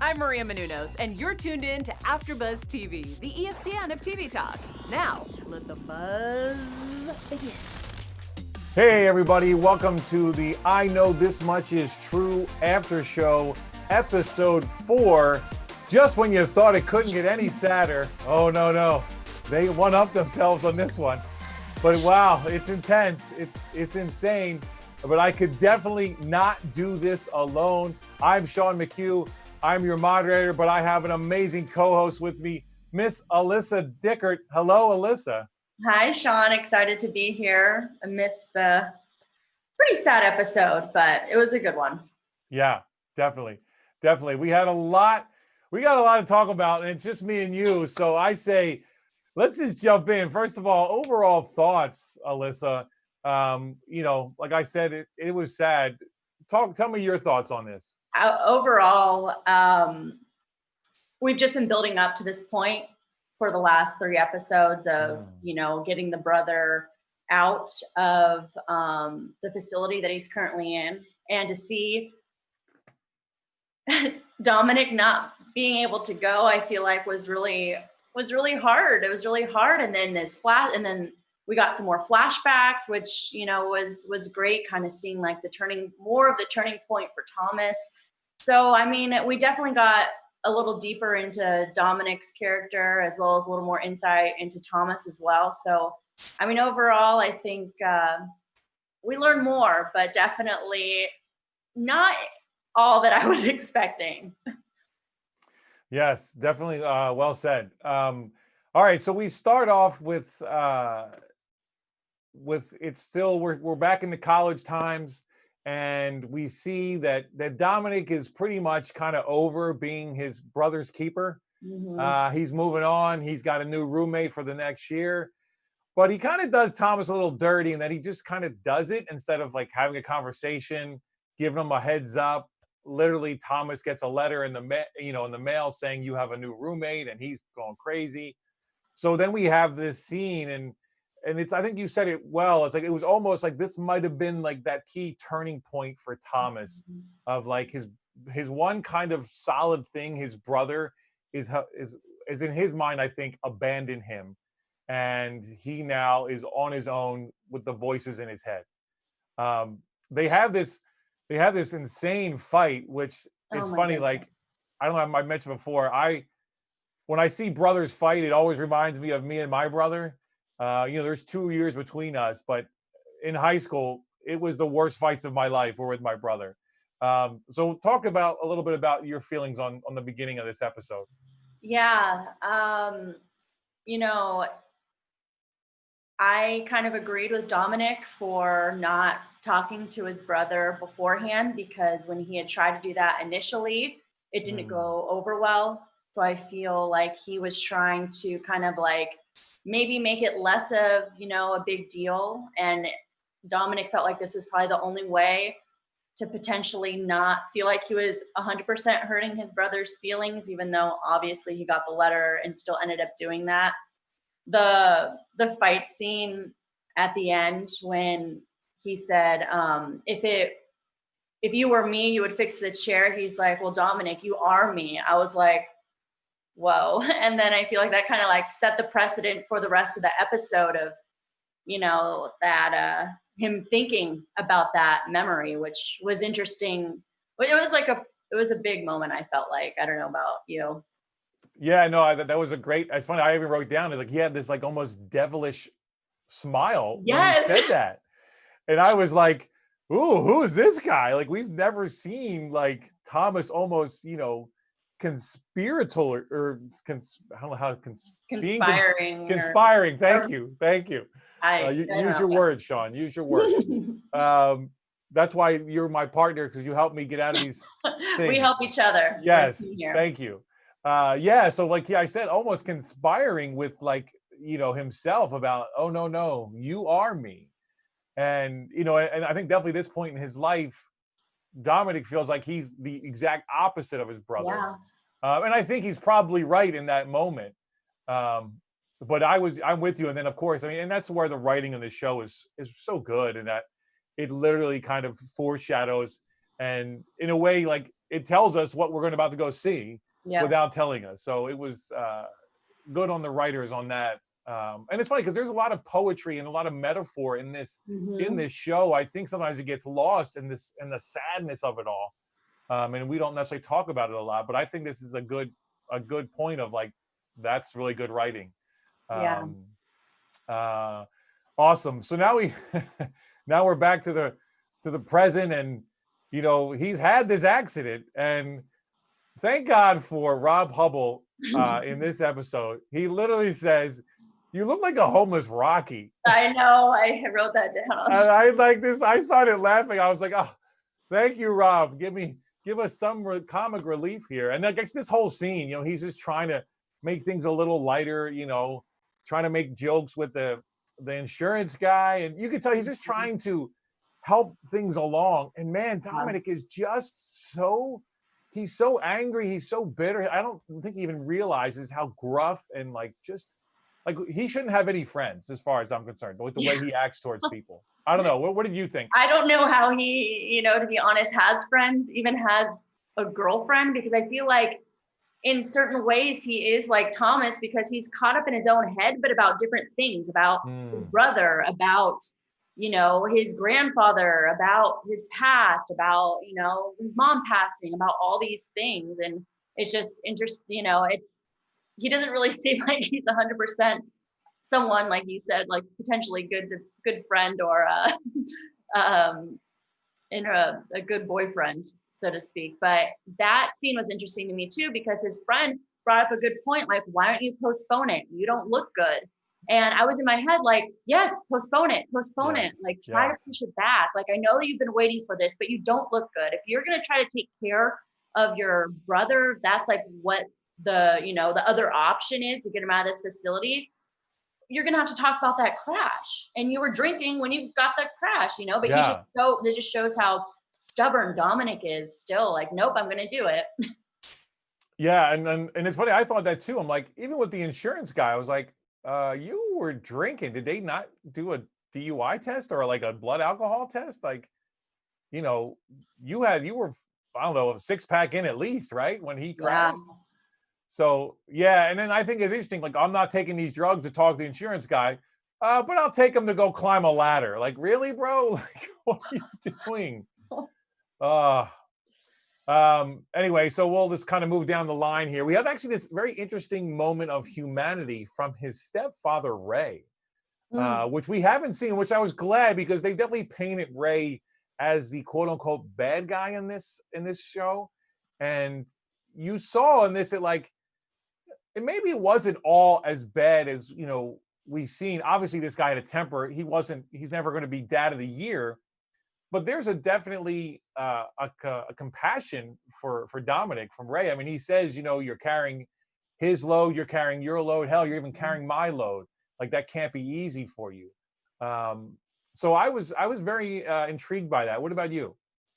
I'm Maria Menounos, and you're tuned in to AfterBuzz TV, the ESPN of TV talk. Now, let the buzz begin. Hey everybody, welcome to the I Know This Much Is True After Show, episode 4. Just when you thought it couldn't get any sadder, oh no, they one-upped themselves on this one. But wow, it's intense, it's insane, but I could definitely not do this alone. I'm Sean McHugh, I'm your moderator, but I have an amazing co-host with me, Miss Alyssa Dickert. Hello, Alyssa. Hi, Sean. Excited to be here. I missed the pretty sad episode, but it was a good one. Yeah, definitely. We got a lot to talk about, and it's just me and you. So I say, let's just jump in. First of all, overall thoughts, Alyssa. Like I said, it was sad. Tell me your thoughts on this. Overall, we've just been building up to this point for the last 3 episodes of, getting the brother out of the facility that he's currently in, and to see Dominic not being able to go, I feel like was really hard. It was really hard. And then we got some more flashbacks, which, was great, kind of seeing like more of the turning point for Thomas. So, I mean, we definitely got a little deeper into Dominic's character, as well as a little more insight into Thomas as well. So, I mean, overall, I think we learned more, but definitely not all that I was expecting. Yes, definitely. Well said. All right, so we start off with it's still we're back in the college times, and we see that Dominic is pretty much kind of over being his brother's keeper. Mm-hmm. He's moving on. He's got a new roommate for the next year, but he kind of does Thomas a little dirty, and that he just kind of does it instead of like having a conversation, giving him a heads up. Literally, Thomas gets a letter in the mail saying you have a new roommate, and he's going crazy. So then we have this scene, and it's, I think you said it well. It's like it was almost like this might have been like that key turning point for Thomas, of like his one kind of solid thing. His brother is in his mind, I think, abandoned him, and he now is on his own with the voices in his head. They have this insane fight, which it's funny. Goodness. Like, I don't know, I mentioned before, when I see brothers fight, it always reminds me of me and my brother. There's 2 years between us, but in high school, it was the worst fights of my life were with my brother. So talk about a little bit about your feelings on the beginning of this episode. Yeah. I kind of agreed with Dominic for not talking to his brother beforehand, because when he had tried to do that initially, it didn't go over well. So I feel like he was trying to kind of like maybe make it less of, a big deal. And Dominic felt like this was probably the only way to potentially not feel like he was 100% hurting his brother's feelings, even though obviously he got the letter and still ended up doing that. The fight scene at the end, when he said, if you were me, you would fix the chair. He's like, well, Dominic, you are me. I was like, whoa. And then I feel like that kind of like set the precedent for the rest of the episode of, that him thinking about that memory, which was interesting. It was a big moment, I felt like. I don't know about you. Yeah, no, that was a great. It's funny. I even wrote down, like, he had this like almost devilish smile when he said that, and I was like, "Ooh, who is this guy?" Like, we've never seen like Thomas almost, conspiratorial or I don't know how Conspiring. Conspiring. Thank you. Use your words, Sean. Use your words. That's why you're my partner, because you help me get out of these things. We help each other. Yes, thank you. So like I said, almost conspiring with like, himself about, oh no, you are me. And and I think definitely this point in his life, Dominic feels like he's the exact opposite of his brother. Yeah. And I think he's probably right in that moment. But I'm with you. And then of course, and that's where the writing of the show is so good, and that it literally kind of foreshadows, and in a way, like, it tells us what we're about to go see Yeah. without telling us. So it was good on the writers on that. And it's funny because there's a lot of poetry and a lot of metaphor in this show. I think sometimes it gets lost in the sadness of it all, and we don't necessarily talk about it a lot. But I think this is a good point of like, that's really good writing. Yeah. Awesome. So now now we're back to the present, and he's had this accident, and thank God for Rob Hubble in this episode. He literally says, "You look like a homeless Rocky." I know. I wrote that down. And I like this. I started laughing. I was like, "Oh, thank you, Rob. Give us some comic relief here." And I guess this whole scene, he's just trying to make things a little lighter. Trying to make jokes with the insurance guy, and you can tell he's just trying to help things along. And man, Dominic is just he's so angry, he's so bitter. I don't think he even realizes how gruff and just he shouldn't have any friends, as far as I'm concerned, with the way he acts towards people. I don't know. What did you think? I don't know how he, to be honest, has friends, even has a girlfriend, because I feel like in certain ways he is like Thomas, because he's caught up in his own head, but about different things, about his brother, about his grandfather, about his past, about his mom passing, about all these things. And it's just interesting. He doesn't really seem like he's 100% someone, like you said, like potentially good friend, or a good boyfriend, so to speak. But that scene was interesting to me too, because his friend brought up a good point. Like, why don't you postpone it? You don't look good. And I was in my head like, yes, postpone it. Like, try to push it back. Like, I know that you've been waiting for this, but you don't look good. If you're going to try to take care of your brother, that's like what the other option is to get him out of this facility. You're going to have to talk about that crash. And you were drinking when you got the crash, but he's just it just shows how stubborn Dominic is still. Like, nope, I'm going to do it. Yeah. And it's funny. I thought that too. I'm like, even with the insurance guy, I was like, you were drinking. Did they not do a DUI test or like a blood alcohol test? Like, you were, I don't know, a 6-pack in at least, right? When he crashed. Yeah. So yeah. And then I think it's interesting. Like, I'm not taking these drugs to talk to the insurance guy, but I'll take him to go climb a ladder. Like, really, bro? Like, what are you doing? Anyway, so we'll just kind of move down the line here. We have actually this very interesting moment of humanity from his stepfather, Ray, which we haven't seen, which I was glad, because they definitely painted Ray as the quote unquote bad guy in this show. And you saw in this that maybe it wasn't all as bad as, we've seen. Obviously this guy had a temper. He's never going to be dad of the year. But there's definitely a compassion for Dominic from Ray. I mean, he says, you're carrying his load, you're carrying your load. Hell, you're even carrying my load. Like, that can't be easy for you. So I was very intrigued by that. What about you?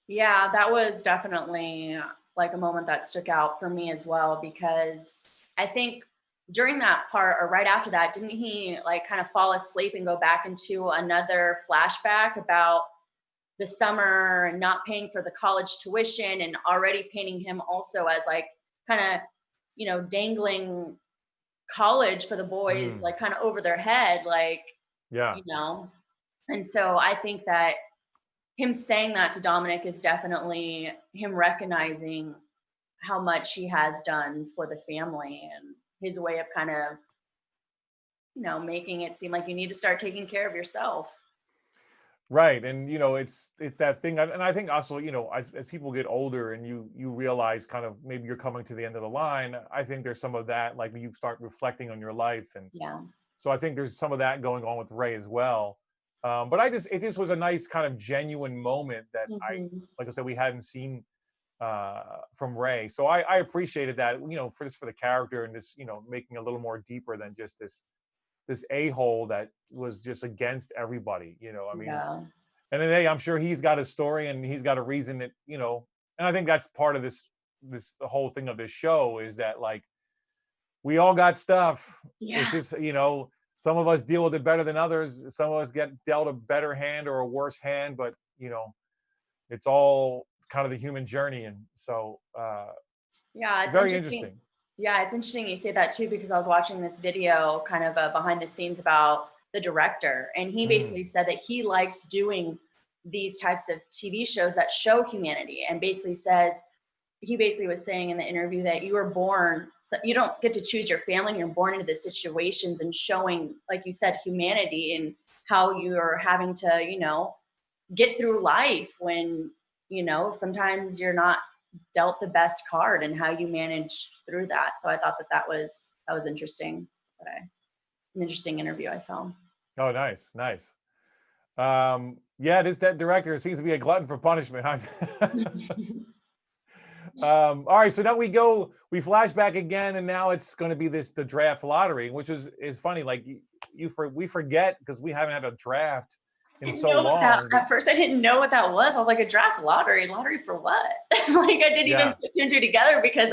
Yeah, that was definitely like a moment that stuck out for me as well, because I think during that part, or right after that, didn't he kind of fall asleep and go back into another flashback about the summer and not paying for the college tuition, and already painting him also as kind of, dangling college for the boys, kind of over their head, And so I think that him saying that to Dominic is definitely him recognizing how much he has done for the family, and his way of kind of, making it seem like you need to start taking care of yourself. Right. And, it's that thing. And I think also, as people get older and you realize kind of maybe you're coming to the end of the line, I think there's some of that, like you start reflecting on your life. And so I think there's some of that going on with Ray as well. But it just was a nice kind of genuine moment that like I said, we hadn't seen from Ray. So I appreciated that, for the character, and this, making a little more deeper than just this a-hole that was just against everybody, I mean, and then, hey, I'm sure he's got a story and he's got a reason that, and I think that's part of the whole thing of this show, is that we all got stuff. It's just, some of us deal with it better than others. Some of us get dealt a better hand or a worse hand, but it's all kind of the human journey. And so Yeah, it's very interesting. Yeah, it's interesting you say that too, because I was watching this video kind of behind the scenes about the director, and he basically said that he likes doing these types of TV shows that show humanity, and basically says, he basically was saying in the interview that you were born, you don't get to choose your family, and you're born into the situations, and showing, like you said, humanity and how you're having to, you know, get through life when, you know, sometimes you're not dealt the best card, and how you manage through that. So I thought that that was interesting. An interesting interview I saw. Oh, nice, nice. Yeah, this director seems to be a glutton for punishment, huh? All right, so now we flash back again, and now it's going to be the draft lottery, which is funny. Like we forget because we haven't had a draft in so long. At first, I didn't know what that was. I was like, a draft lottery for what? Like I didn't even put two and two together because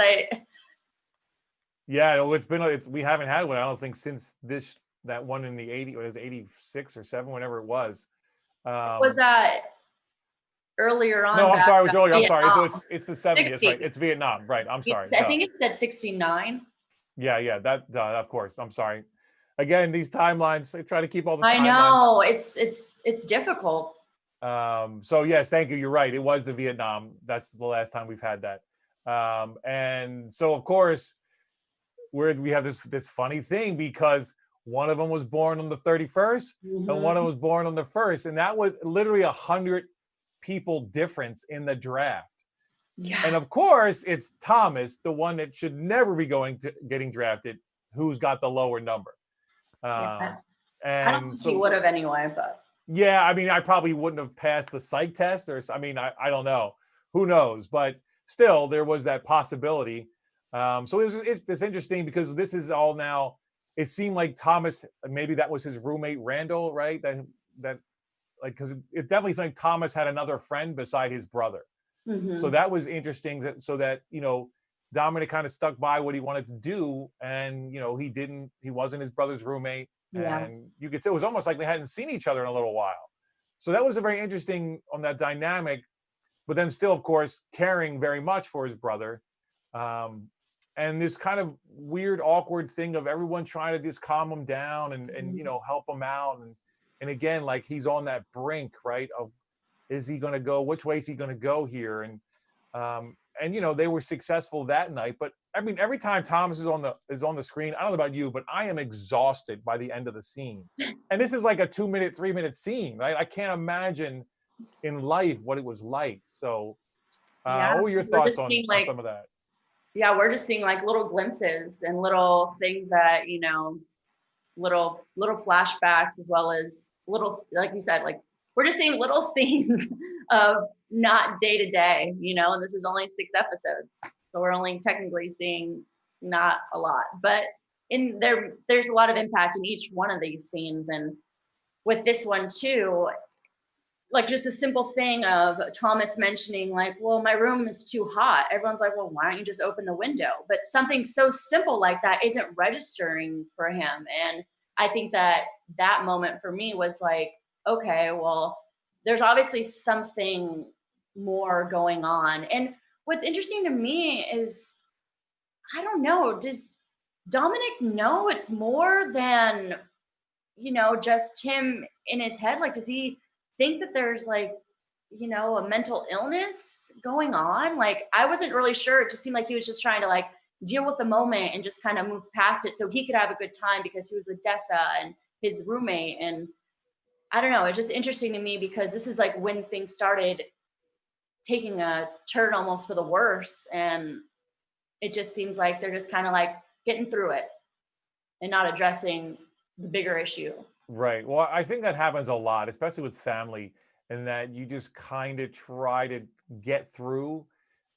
Yeah, we haven't had one. I don't think since that one in the 80s, or it was 86 or 7, whenever it was. Was that earlier on? No, I'm sorry, it was earlier. I'm sorry. It's the 70s, 60. Right? It's Vietnam, right? I'm sorry. I think it said 69. Yeah, that of course. I'm sorry. Again, these timelines, I try to keep all the timelines. I know, it's difficult. So yes, thank you. You're right. It was the Vietnam. That's the last time we've had that. And so of course, we have this funny thing, because one of them was born on the 31st and one of them was born on the 1st, and that was literally 100 people difference in the draft. Yeah. And of course, it's Thomas, the one that should never be getting drafted, who's got the lower number. And I don't think he would have anyway, but yeah, I mean, I probably wouldn't have passed the psych test, or I mean, I don't know, who knows, but still there was that possibility. So it's interesting, because this is all now, it seemed like Thomas, maybe that was his roommate Randall, right? That like, because it definitely seemed like Thomas had another friend beside his brother. So that was interesting, so that, you know, Dominic kind of stuck by what he wanted to do, and, you know, he wasn't his brother's roommate. Yeah. And you could tell it was almost like they hadn't seen each other in a little while. So that was a very interesting on that dynamic, but then still, of course, caring very much for his brother. And this kind of weird, awkward thing of everyone trying to just calm him down and you know, help him out. And again, like he's on that brink, right, of, is he going to go, which way is he going to go here? And you know, they were successful that night. But I mean, every time Thomas is on the screen, I don't know about you, but I am exhausted by the end of the scene. And this is like a 2-minute, 3-minute scene, right? I can't imagine in life what it was like. So what were your thoughts on some of that? Yeah, we're just seeing like little glimpses and little things that, you know, little flashbacks, as well as little, like you said, like we're just seeing little scenes of not day to day, you know, and this is only 6 episodes. So we're only technically seeing not a lot, but there's a lot of impact in each one of these scenes. And with this one too, like just a simple thing of Thomas mentioning like, well, my room is too hot. Everyone's like, well, why don't you just open the window? But something so simple like that isn't registering for him. And I think that moment for me was like, okay, well, there's obviously something more going on. And what's interesting to me is, I don't know, does Dominic know it's more than, you know, just him in his head? Like, does he think that there's like, you know, a mental illness going on? Like, I wasn't really sure. It just seemed like he was just trying to like deal with the moment and just kind of move past it so he could have a good time, because he was with Desa and his roommate. And I don't know, it's just interesting to me, because this is like when things started taking a turn almost for the worse. And it just seems like they're just kind of like getting through it and not addressing the bigger issue. Right. Well, I think that happens a lot, especially with family, and that you just kind of try to get through,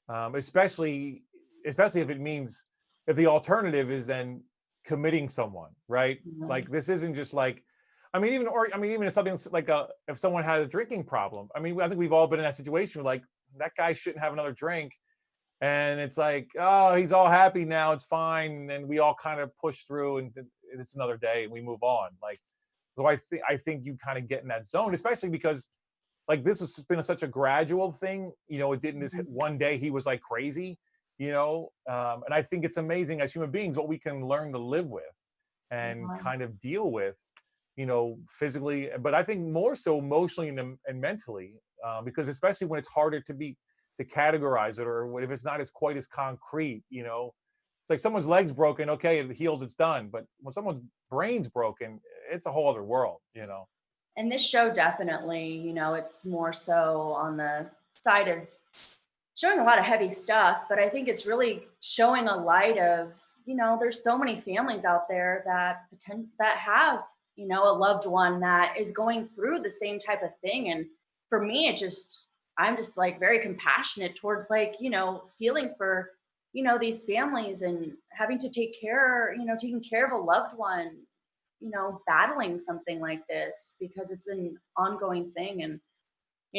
especially if it means, if the alternative is then committing someone, right? Mm-hmm. Like this isn't just like, even if something like if someone had a drinking problem, I think we've all been in that situation where like, that guy shouldn't have another drink. And it's like, oh, he's all happy now, it's fine. And we all kind of push through, and it's another day and we move on. Like, so I think you kind of get in that zone, especially because like this has been such a gradual thing. You know, it didn't just Mhm. one day he was like crazy. You know, and I think it's amazing as human beings what we can learn to live with and Yeah. kind of deal with, you know, physically, but I think more so emotionally and mentally, because especially when it's harder to categorize it, or if it's not as quite as concrete, you know, it's like someone's leg's broken, okay, it heals, it's done. But when someone's brain's broken, it's a whole other world, you know. And this show definitely, it's more so on the side of showing a lot of heavy stuff, but I think it's really showing a light of, there's so many families out there that have, a loved one that is going through the same type of thing. And for me, I'm just like very compassionate towards like, feeling for, these families and having to taking care of a loved one, battling something like this because it's an ongoing thing. And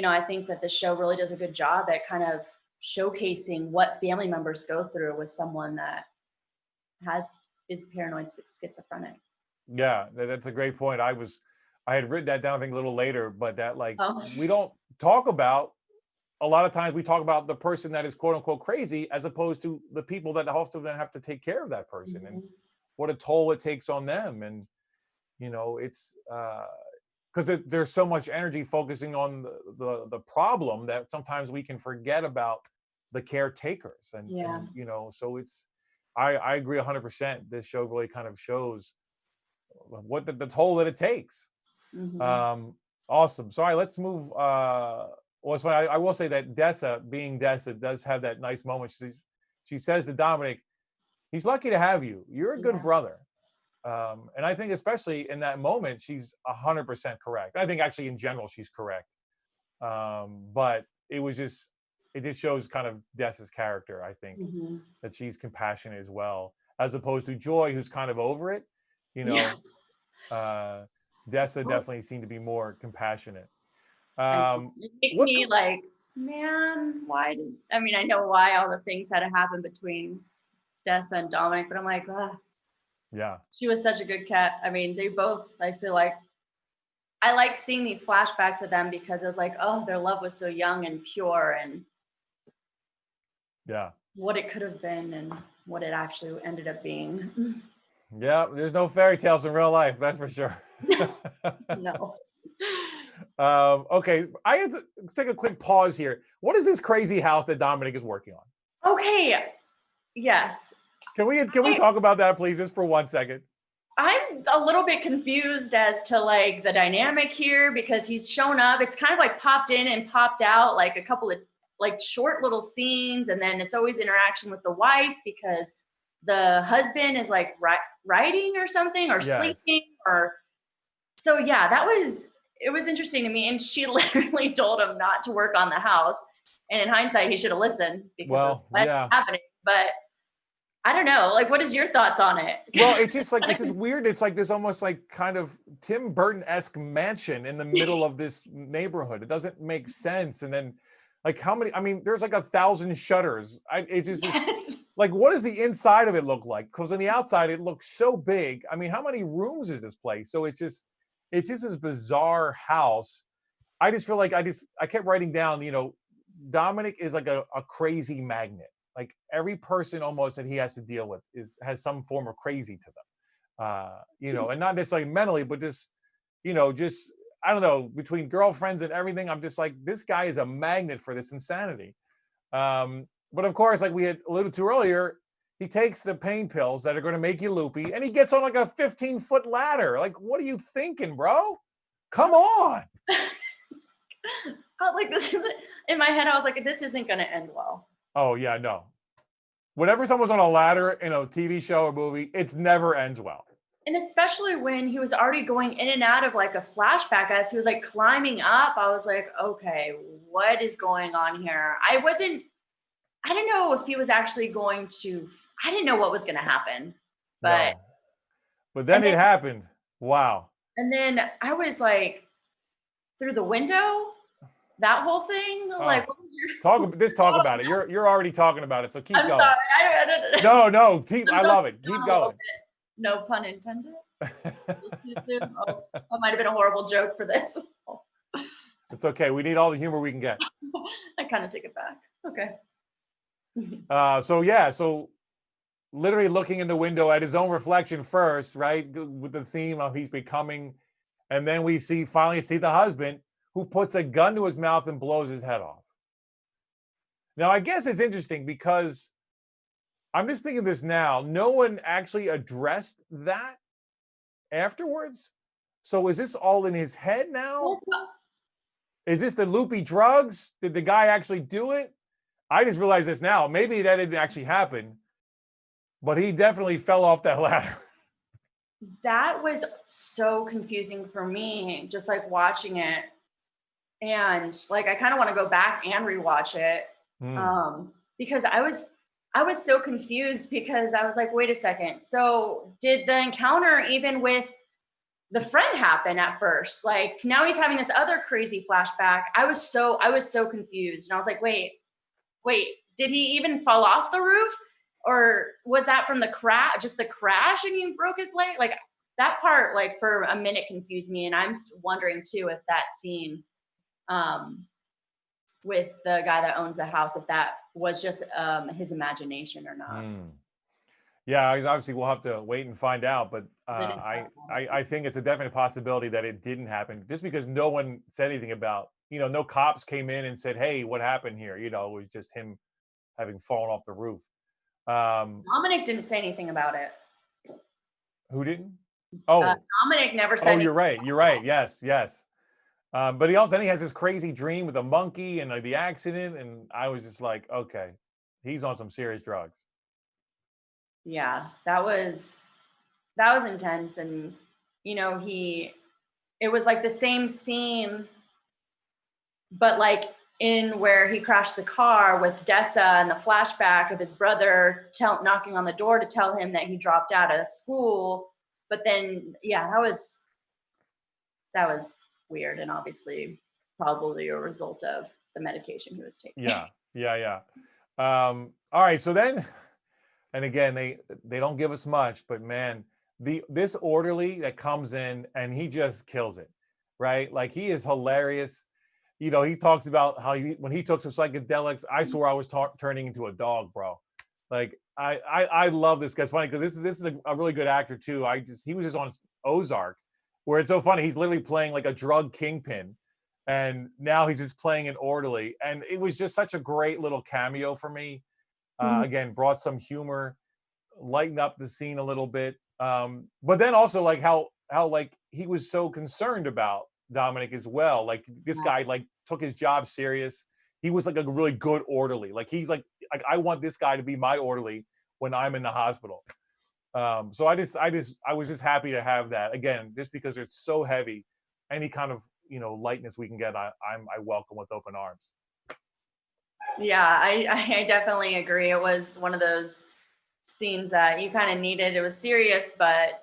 I think that the show really does a good job at kind of showcasing what family members go through with someone that has is paranoid schizophrenic. Yeah, that's a great point. I had written that down, I think, a little later, but that like Oh, we don't talk about, a lot of times we talk about the person that is quote unquote crazy, as opposed to the people that also then have to take care of that person and mhm. what a toll it takes on them. And you know, it's because there's so much energy focusing on the problem that sometimes we can forget about the caretakers. Yeah. And you know, so it's, I agree 100%. This show really kind of shows what the toll that it takes. Hmm. um awesome. So all right, let's move. Well, so I will say that Desa, being Desa, does have that nice moment. She says to Dominic, he's lucky to have you, you're a good Yeah. brother. And I think especially in that moment, she's 100% correct. I think actually in general she's correct. But it just shows kind of Desa's character, I think, Hmm. that she's compassionate as well, as opposed to Joy, who's kind of over it. You Yeah. know, uh, Desa Well, definitely seemed to be more compassionate. I know. Um, It makes what's me the, like, man, I mean, I know why all the things had to happen between Dessa and Dominic, but I'm like, ugh, yeah, she was such a good cat. I mean, they both, I feel like I like seeing these flashbacks of them because it was like, oh, their love was so young and pure and yeah, what it could have been and what it actually ended up being. yeah. There's no fairy tales in real life, that's for sure. No. Okay, I have to take a quick pause here. What is this crazy house that Dominic is working on? Okay. Yes. Can we I, talk about that, please, just for 1 second? I'm a little bit confused as to like the dynamic here because he's shown up. It's kind of like popped in and popped out, like a couple of like short little scenes, and then it's always interaction with the wife because the husband is like writing or something or Yes. sleeping or so. Yeah, it was interesting to me, and she literally told him not to work on the house. And in hindsight, he should have listened because of Well, what's yeah. happening. But I don't know. Like, what is your thoughts on it? Well, it's just like, it's just weird. It's like this almost like kind of Tim Burton-esque mansion in the middle of this neighborhood. It doesn't make sense. And then, like, how many? I mean, there's like 1,000 shutters. It just is Yes. like, what does the inside of it look like? Because on the outside, it looks so big. I mean, how many rooms is this place? So it's just this bizarre house. I just feel like I kept writing down, you know, Dominic is like a crazy magnet. Like every person almost that he has to deal with has some form of crazy to them. You know, and not necessarily mentally, but just, you know, just, I don't know, between girlfriends and everything, I'm just like, this guy is a magnet for this insanity. But of course, like we had alluded to earlier, he takes the pain pills that are going to make you loopy, and he gets on like a 15-foot ladder. Like, what are you thinking, bro? Come on. I was like, this isn't in my head. I was like, this isn't going to end well. Oh yeah, no. Whenever someone's on a ladder in a TV show or movie, it's never ends well. And especially when he was already going in and out of like a flashback as he was like climbing up, I was like, okay, what is going on here? I didn't know if he was actually going to, I didn't know what was going to happen. But, No. But and then it then, happened. Wow. and then I was like, through the window, that whole thing, Oh, like, what was your, talk about it. You're already talking about it, so keep I'm going. sorry. No, I'm I jumping love it. down Keep a little going. bit. No pun intended. Just too soon. Oh, that might have been a horrible joke for this. It's okay. We need all the humor we can get. I kind of take it back. Okay. So literally looking in the window at his own reflection first, right? With the theme of he's becoming, and then we finally see the husband who puts a gun to his mouth and blows his head off. Now, I guess it's interesting because I'm just thinking this now. No one actually addressed that afterwards. So is this all in his head now? Is this the loopy drugs? Did the guy actually do it? I just realized this now. Maybe that didn't actually happen, but he definitely fell off that ladder. That was so confusing for me, just like watching it. And like, I kind of want to go back and rewatch it. Because I was so confused because I was like, wait a second. So did the encounter even with the friend happen at first? Like now he's having this other crazy flashback. I was so confused. And I was like, wait, did he even fall off the roof? Or was that from the crash, just the crash and he broke his leg? Like that part, like for a minute confused me. And I'm wondering too, if that scene with the guy that owns the house, if that was just his imagination or not. Yeah, obviously we'll have to wait and find out, but I think it's a definite possibility that it didn't happen just because no one said anything about, no cops came in and said, hey, what happened here? It was just him having fallen off the roof. Dominic didn't say anything about it. Who didn't? Oh, Dominic never said oh, anything. You're right. Yes. But he has this crazy dream with a monkey and the accident. And I was just like, okay, he's on some serious drugs. Yeah, that was intense. And, it was like the same scene, but like in where he crashed the car with Desa and the flashback of his brother knocking on the door to tell him that he dropped out of school. But then, yeah, that was weird and obviously probably a result of the medication he was taking. Yeah. All right. So then, and again, they don't give us much, but man, this orderly that comes in and he just kills it, right? Like he is hilarious. He talks about how when he took some psychedelics, I swore I was turning into a dog, bro. Like I love this guy. It's funny because this is a really good actor too. He was just on Ozark, where it's so funny. He's literally playing like a drug kingpin, and now he's just playing an orderly. And it was just such a great little cameo for me. Again, brought some humor, lightened up the scene a little bit. But then also like how like he was so concerned about Dominic as well. Like this guy like took his job serious. He was like a really good orderly. Like he's like I want this guy to be my orderly when I'm in the hospital. So I was just happy to have that again, just because it's so heavy. Any kind of lightness we can get, I welcome with open arms. Yeah, I definitely agree. It was one of those scenes that you kind of needed. It was serious, but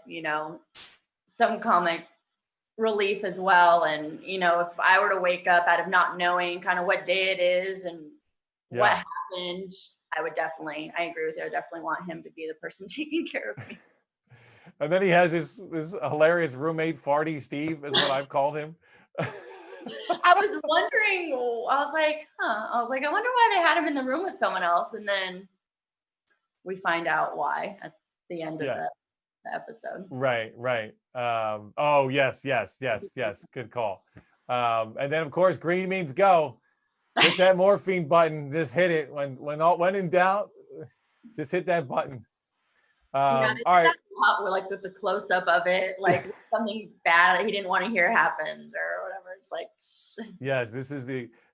some comic relief as well. And if I were to wake up out of not knowing kind of what day it is and what happened, I agree with you. I definitely want him to be the person taking care of me. And then he has this hilarious roommate, Farty Steve, is what I've called him. I was wondering, I wonder why they had him in the room with someone else. And then we find out why at the end of the episode. Right. Oh, yes. Good call. And then of course, green means go. Hit that morphine button. Just hit it. When in doubt, just hit that button. All right. Like with the close up of it, like something bad that he didn't want to hear happened or whatever. It's like, yes,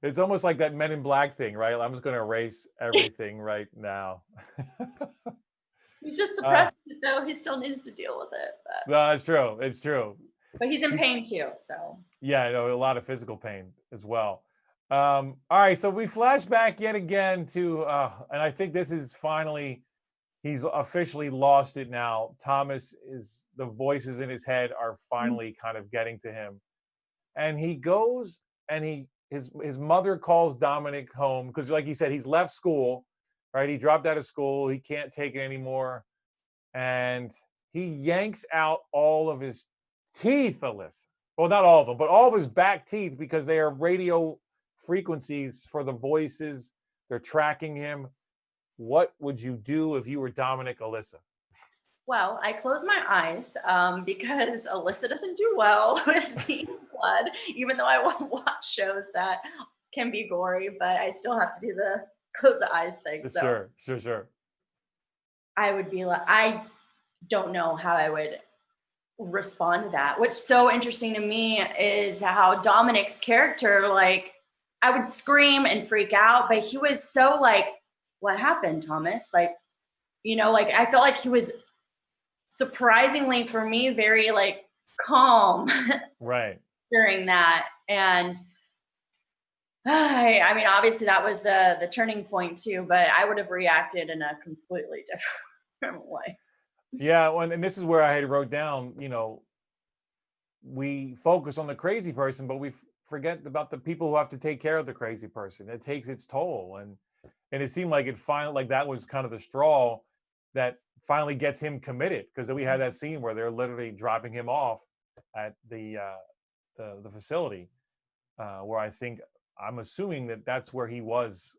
it's almost like that Men in Black thing, right? I'm just going to erase everything right now. He's just suppressing it though. He still needs to deal with it. But... No, it's true. It's true. But he's in pain too, so. Yeah, I know, a lot of physical pain as well. All right, so we flash back yet again to, and I think this is finally, he's officially lost it now. The voices in his head are finally kind of getting to him. And he goes and his mother calls Dominic home because like he said, he's left school, right? He dropped out of school. He can't take it anymore. And he yanks out all of his teeth, Alyssa. well, not all of them, but all of his back teeth, because they are radio frequencies for the voices. They're tracking him. What would you do if you were Dominic, Alyssa? Well, I close my eyes because Alyssa doesn't do well with seeing blood, even though I won't watch shows that can be gory, but I still have to do the close the eyes thing. So Sure. I would be like, I don't know how I would respond to that. What's so interesting to me is how Dominic's character, like, I would scream and freak out, but he was so like, what happened, Thomas? Like, like I felt like he was surprisingly for me very like calm Right. during that. And I mean, obviously that was the turning point too, but I would have reacted in a completely different way. Yeah, well, and this is where I had wrote down, we focus on the crazy person, but we forget about the people who have to take care of the crazy person. It takes its toll, and it seemed like it finally, like that was kind of the straw that finally gets him committed, because we had that scene where they're literally dropping him off at the facility, where I'm assuming that's where he was,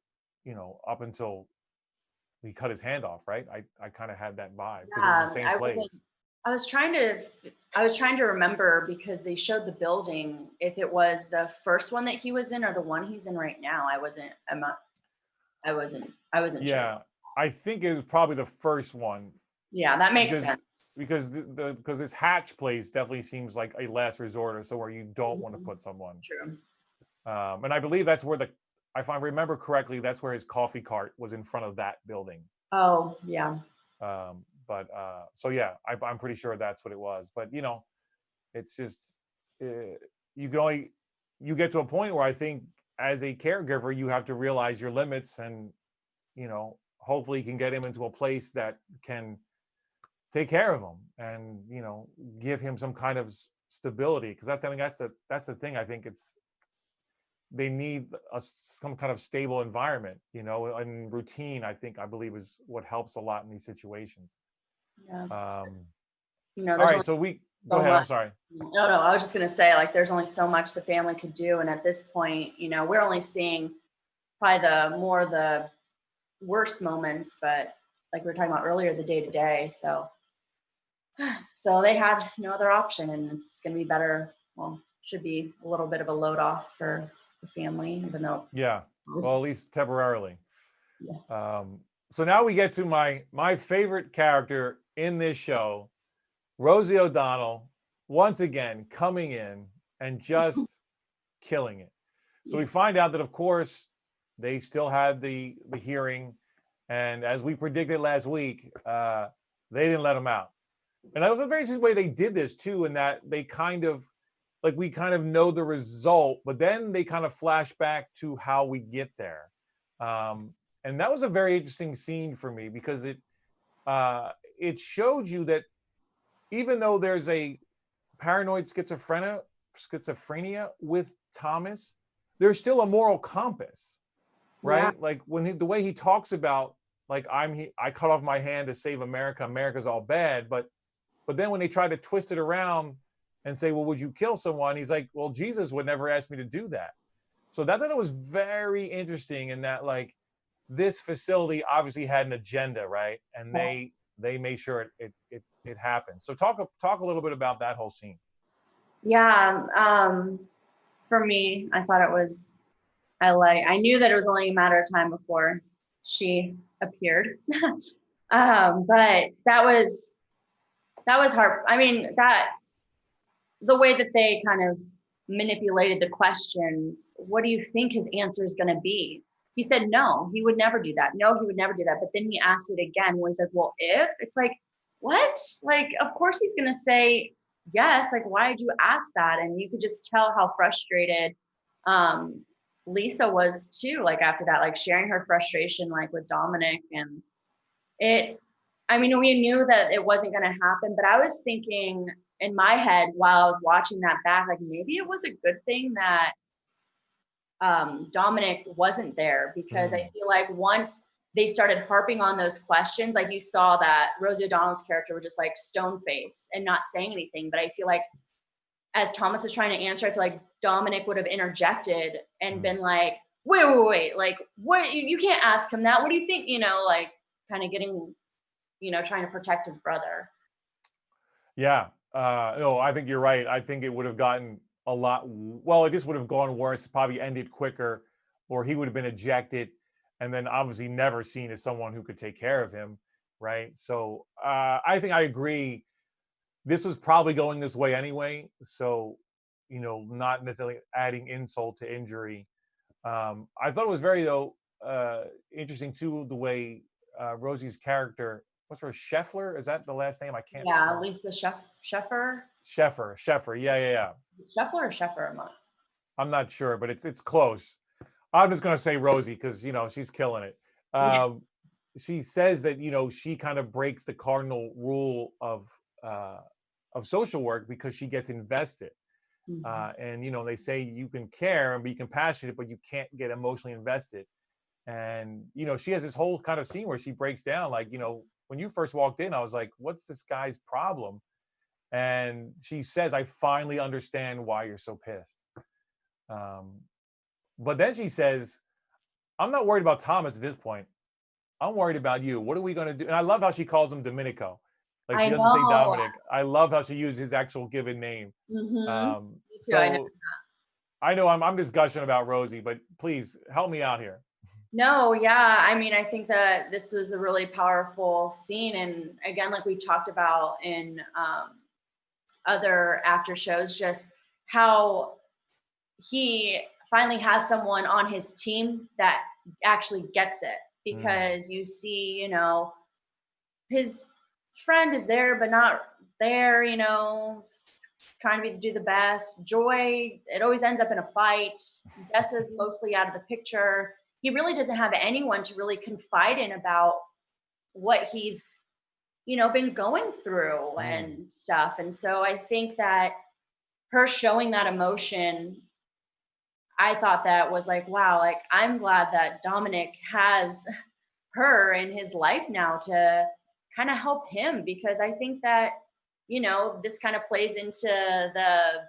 up until he cut his hand off, right? I kind of had that vibe because it was the same place. I was trying to remember because they showed the building, if it was the first one that he was in or the one he's in right now. I wasn't Yeah, sure. I think it was probably the first one. Yeah, that makes sense. Because because this Hatch place definitely seems like a last resort, or somewhere you don't want to put someone. True. And I believe that's where if I remember correctly, that's where his coffee cart was, in front of that building. Oh, yeah. So yeah, I'm pretty sure that's what it was. But it's just you get to a point where I think as a caregiver, you have to realize your limits, and hopefully you can get him into a place that can take care of him, and give him some kind of stability, because that's the thing. I think they need some kind of stable environment, and routine. I believe is what helps a lot in these situations. Yeah. All right, so go ahead. I'm sorry. No, I was just gonna say, like, there's only so much the family could do, and at this point, we're only seeing probably the worst moments, but like we were talking about earlier, the day to day. So they had no other option, and it's gonna be better. Well, should be a little bit of a load off for the family, even though. Yeah, well, at least temporarily. Yeah. So now we get to my favorite character in this show, Rosie O'Donnell, once again coming in and just killing it. So we find out that, of course, they still had the hearing, and as we predicted last week, they didn't let him out. And that was a very interesting way they did this too, in that they we kind of know the result, but then they kind of flash back to how we get there. And that was a very interesting scene for me, because it showed you that even though there's a paranoid schizophrenia with Thomas, there's still a moral compass, right? Yeah. Like the way he talks about, like, I cut off my hand to save America. America's all bad, but then when they try to twist it around and say, well, would you kill someone? He's like, well, Jesus would never ask me to do that. So that was very interesting, in that, like, this facility obviously had an agenda, right? And they made sure it happened. So talk a little bit about that whole scene. Yeah. For me, I thought it was, I knew that it was only a matter of time before she appeared. But that was hard. I mean, the way that they kind of manipulated the questions. What do you think his answer is going to be? He said, no, he would never do that. No, he would never do that. But then he asked it again when he said, well, if, it's like, what? Like, of course he's going to say yes. Like, why did you ask that? And you could just tell how frustrated Lisa was too, like, after that, like, sharing her frustration, like, with Dominic. And we knew that it wasn't going to happen, but I was thinking in my head while I was watching that back, like, maybe it was a good thing that Dominic wasn't there, because I feel like once they started harping on those questions, like, you saw that Rosie O'Donnell's character was just like stone face and not saying anything. But I feel like as Thomas is trying to answer, I feel like Dominic would have interjected and Mm. been like, wait, like, what? You can't ask him that. What do you think? Like kind of getting, trying to protect his brother. Yeah. No, I think you're right. I think it would have gotten a lot, well, it just would have gone worse, probably ended quicker, or he would have been ejected and then obviously never seen as someone who could take care of him. Right. So I think I agree. This was probably going this way anyway. So, not necessarily adding insult to injury. I thought it was very, though, interesting too, the way Rosie's character, what's her, Scheffler? Is that the last name? I can't Yeah, remember. Lisa Sheffer. Sheffer. Yeah. Scheffler or Sheffer? I'm not sure, but it's close. I'm just gonna say Rosie because she's killing it. Yeah. She says that she kind of breaks the cardinal rule of social work because she gets invested. And they say you can care and be compassionate, but you can't get emotionally invested. And she has this whole kind of scene where she breaks down, like, when you first walked in, I was like, what's this guy's problem? And she says, I finally understand why you're so pissed. But then she says, I'm not worried about Thomas at this point. I'm worried about you. What are we going to do? And I love how she calls him Domenico. Like, I she doesn't say know. Dominic. I love how she used his actual given name. Me too. So I know I'm just gushing about Rosie, but please help me out here. No, yeah. I mean, I think that this is a really powerful scene. And again, like we've talked about in other actor shows, just how he finally has someone on his team that actually gets it. Because you see, his friend is there, but not there, trying to do the best. Joy, it always ends up in a fight. Desa's mostly out of the picture. He really doesn't have anyone to really confide in about what he's, been going through and stuff. And so I think that her showing that emotion, I thought that was like, wow, like I'm glad that Dominic has her in his life now to kind of help him, because I think that, this kind of plays into the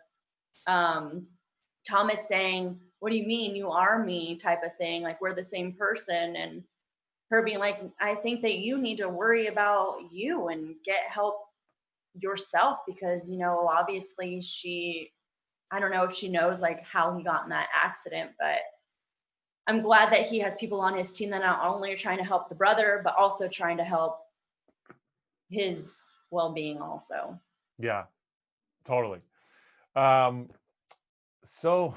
Thomas saying, what do you mean you are me type of thing? Like we're the same person. And her being like, I think that you need to worry about you and get help yourself because, obviously I don't know if she knows like how he got in that accident, but I'm glad that he has people on his team that not only are trying to help the brother, but also trying to help his well-being also. Yeah, totally. So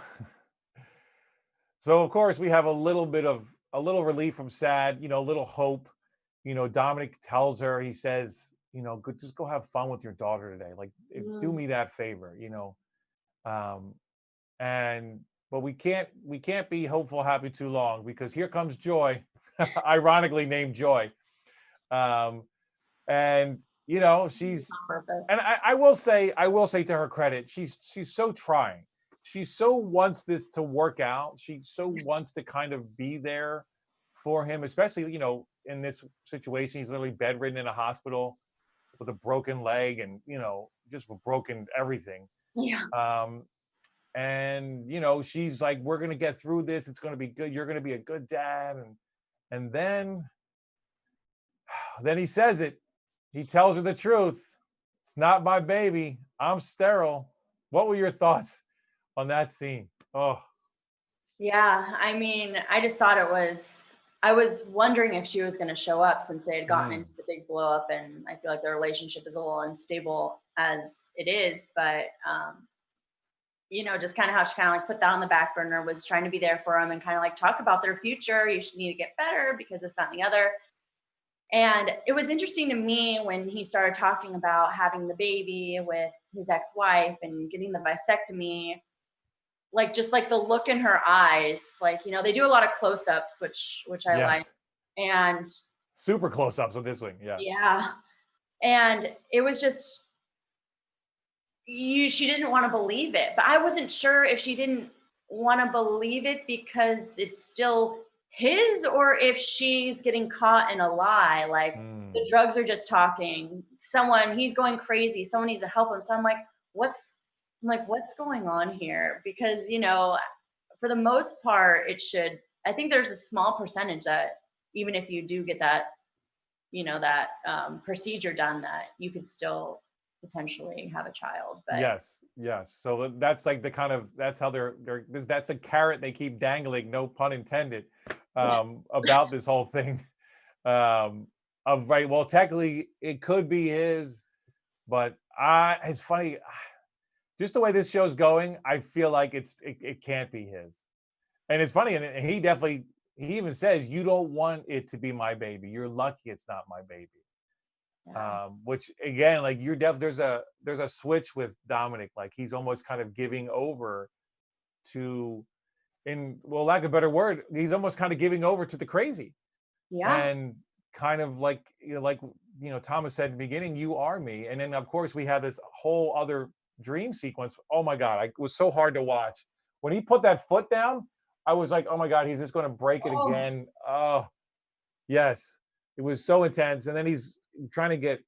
of course we have a little relief from sad, a little hope. Dominic tells her, he says, just go have fun with your daughter today. Like, do me that favor, but we can't be hopeful happy too long because here comes Joy, ironically named Joy. And she's On purpose. and I will say to her credit, she's so trying. She so wants this to work out. She so wants to kind of be there for him, especially, in this situation. He's literally bedridden in a hospital with a broken leg and, just broken everything. Yeah. And, she's like, we're going to get through this. It's going to be good. You're going to be a good dad. And then he says it. He tells her the truth. It's not my baby. I'm sterile. What were your thoughts on that scene? Oh, Yeah. I mean, I just thought I was wondering if she was going to show up since they had gotten into the big blow up, and I feel like their relationship is a little unstable as it is, but, just kind of how she kind of like put that on the back burner, was trying to be there for him and kind of like talk about their future. You should need to get better because this, that, and the other. And it was interesting to me when he started talking about having the baby with his ex-wife and getting the vasectomy, like just like the look in her eyes, like, they do a lot of close-ups, which I like. And super close-ups of this thing. Yeah. And it was just, she didn't want to believe it, but I wasn't sure if she didn't want to believe it because it's still his, or if she's getting caught in a lie, like the drugs are just talking, he's going crazy, someone needs to help him. So I'm like, what's I'm like, what's going on here? Because, you know, for the most part, I think there's a small percentage that even if you do get that, you know, that procedure done, that you could still potentially have a child. But Yes, yes. So that's like the kind of, that's how that's a carrot they keep dangling, no pun intended, yeah, about this whole thing. Of right, well, technically it could be his, but it's funny, just the way this show's going, I feel like it can't be his. And it's funny, and he even says, "You don't want it to be my baby. You're lucky it's not my baby." yeah, Which again, like there's a switch with Dominic, like he's almost kind of giving over to, in well, lack of a better word, he's almost kind of giving over to the crazy, yeah. and kind of like, Thomas said in the beginning, "You are me," and then of course we had this whole other dream sequence. Oh my god, it was so hard to watch when he put that foot down. I was like, oh my god, he's just going to break it Oh, again. Oh yes, it was so intense, and then he's trying to get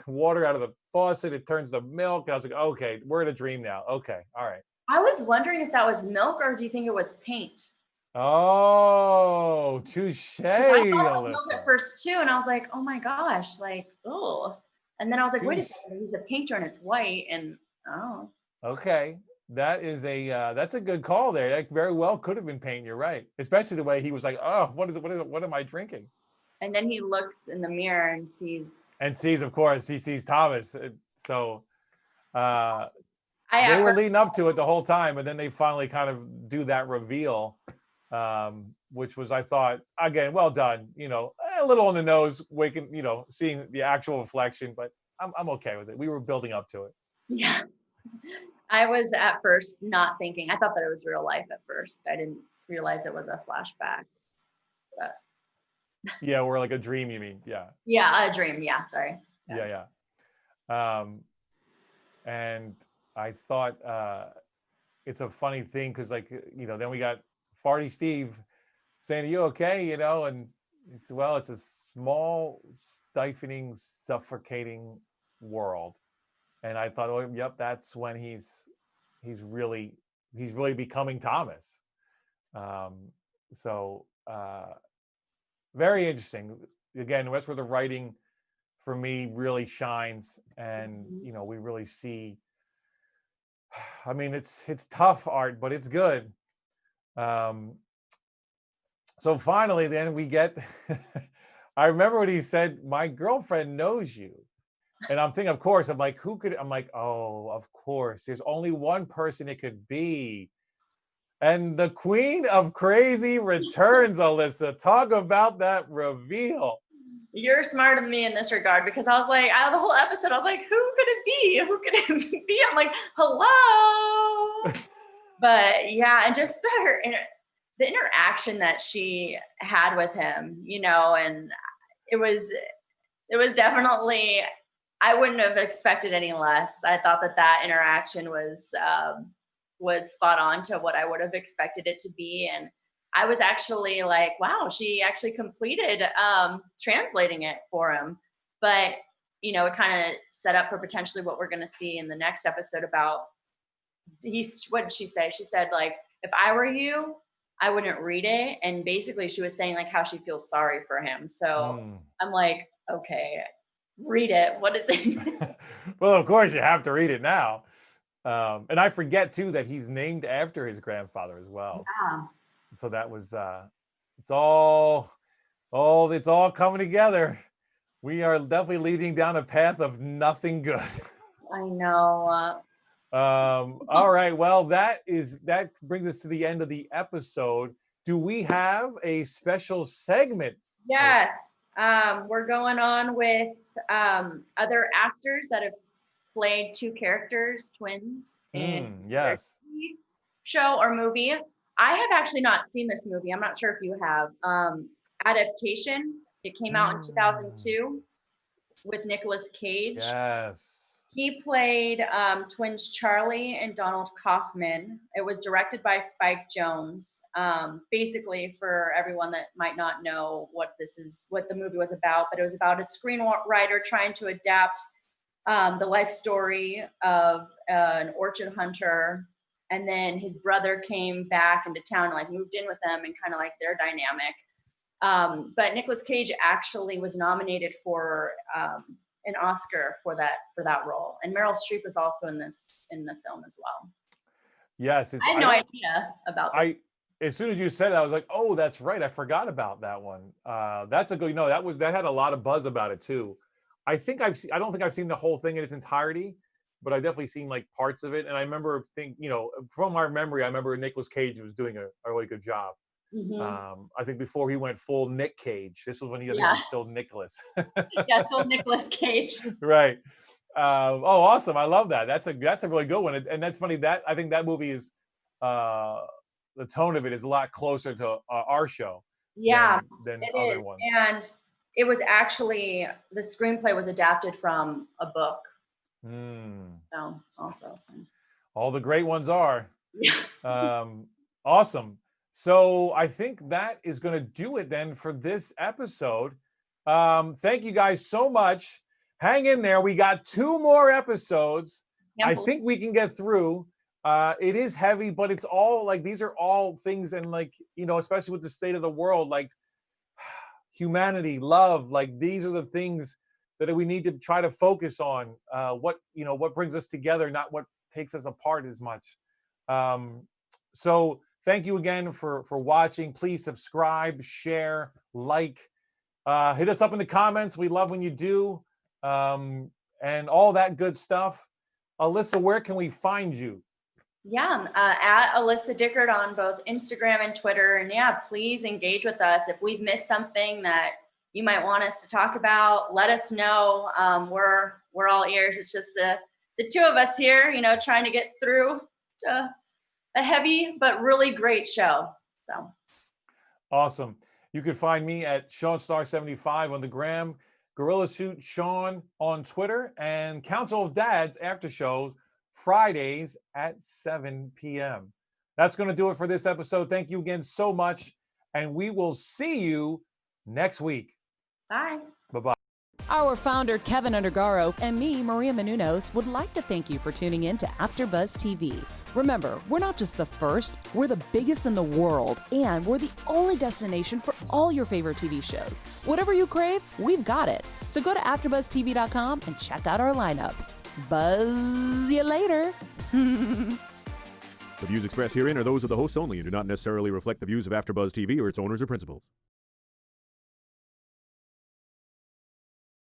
water out of the faucet. It turns to milk. And I was like, okay, we're in a dream now. Okay, all right. I was wondering if that was milk or do you think it was paint? Oh, touche, 'Cause I thought it was milk at Alyssa. first too, and I was like, "Oh my gosh," like, oh. And then I was like, "Wait a Touche. second, he's a painter and it's white." And oh, Okay, that's a good call there. That very well could have been pain. You're right, especially the way he was like, "Oh, what is it? What am I drinking?" and then he looks in the mirror and sees. And sees, of course, he sees Thomas. So uh, I they at were first, leading up to it the whole time, and then they finally kind of do that reveal, which was, I thought, again, well done. A little on the nose, waking, seeing the actual reflection, but I'm okay with it. We were building up to it. yeah, I was at first not thinking. I thought that it was real life at first. I didn't realize it was a flashback. But Yeah, or like a dream, you mean? Yeah, yeah, a dream. Yeah, sorry. Yeah. yeah, yeah. And I thought it's a funny thing because, like, then we got Farty Steve saying, "Are you okay?" And it's, well, it's a small, stifling, suffocating world. And I thought, oh, yep, that's when he's really becoming Thomas. Um, so very interesting. Again, that's where the writing for me really shines, and Mhm. we really see. I mean, it's tough art, but it's good. Um, so finally, then we get. I remember when he said, "My girlfriend knows you." And I'm thinking, of course, I'm like, who could, I'm like, oh, of course, there's only one person it could be. And the queen of crazy returns, Alyssa. Talk about that reveal. You're smarter than me in this regard because I was like, out of the whole episode, I was like, who could it be? Who could it be? I'm like, hello. But yeah, and just the interaction that she had with him, you know, and it was it was definitely, I wouldn't have expected any less. I thought that that interaction was spot on to what I would have expected it to be, and I was actually like, wow, she actually completed translating it for him. But you know, it kind of set up for potentially what we're going to see in the next episode about what did she say? She said, like, if I were you, I wouldn't read it. And basically she was saying like how she feels sorry for him. So Mm. I'm like, okay, read it. What is it? Well, of course, you have to read it now. And I forget too that he's named after his grandfather as well. Yeah, So that was it's all coming together. We are definitely leading down a path of nothing good. I know. All right. Well, that brings us to the end of the episode. Do we have a special segment? Yes. We're going on with other actors that have played two characters, twins, in their Yes. TV show or movie. I have actually not seen this movie. I'm not sure if you have. Adaptation. It came out in Mm, 2002 with Nicolas Cage. yes. He played twins Charlie and Donald Kaufman. It was directed by Spike Jones. Basically, for everyone that might not know what the movie was about, but it was about a screenwriter trying to adapt the life story of an orchid hunter, and then his brother came back into town and like moved in with them, and kind of like their dynamic. But Nicolas Cage actually was nominated for an Oscar for that role, and Meryl Streep is also in the film as well. Yes, I had no idea about this. As soon as you said it, I was like, oh, that's right. I forgot about that one. That's a good, that had a lot of buzz about it too. I don't think I've seen the whole thing in its entirety, but I've definitely seen like parts of it. And I remember from our memory, I remember Nicolas Cage was doing a really good job. I think before he went full Nick Cage. This was when he was still Nicholas. Yeah, still Nicolas Cage. Right. Oh, awesome. I love that. That's a really good one. And that's funny that I think that movie is, the tone of it is a lot closer to our show than other ones. And it was actually, the screenplay was adapted from a book. So also. All the great ones are. Awesome. So I think that is going to do it then for this episode. Thank you guys so much. Hang in there. We got 2 more episodes. I think we can get through. It is heavy, but it's all like, these are all things, and like, especially with the state of the world, like humanity, love, like these are the things that we need to try to focus on. What brings us together, not what takes us apart as much. So thank you again for watching. Please subscribe, share, like, hit us up in the comments. We love when you do, and all that good stuff. Alyssa, where can we find you? Yeah, at Alyssa Dickert on both Instagram and Twitter. And yeah, please engage with us. If we've missed something that you might want us to talk about, let us know. We're all ears. It's just the 2 of us here, trying to get through a heavy but really great show. So awesome. You can find me at SeanStar75 on the gram, Gorilla Suit Sean on Twitter, and Council of Dads after shows Fridays at 7 p.m. That's going to do it for this episode. Thank you again so much, and we will see you next week. Bye. Bye-bye. Our founder, Kevin Undergaro, and me, Maria Menounos, would like to thank you for tuning in to AfterBuzz TV. Remember, we're not just the first, we're the biggest in the world, and we're the only destination for all your favorite TV shows. Whatever you crave, we've got it. So go to AfterBuzzTV.com and check out our lineup. Buzz you later. The views expressed herein are those of the hosts only and do not necessarily reflect the views of AfterBuzz TV or its owners or principals.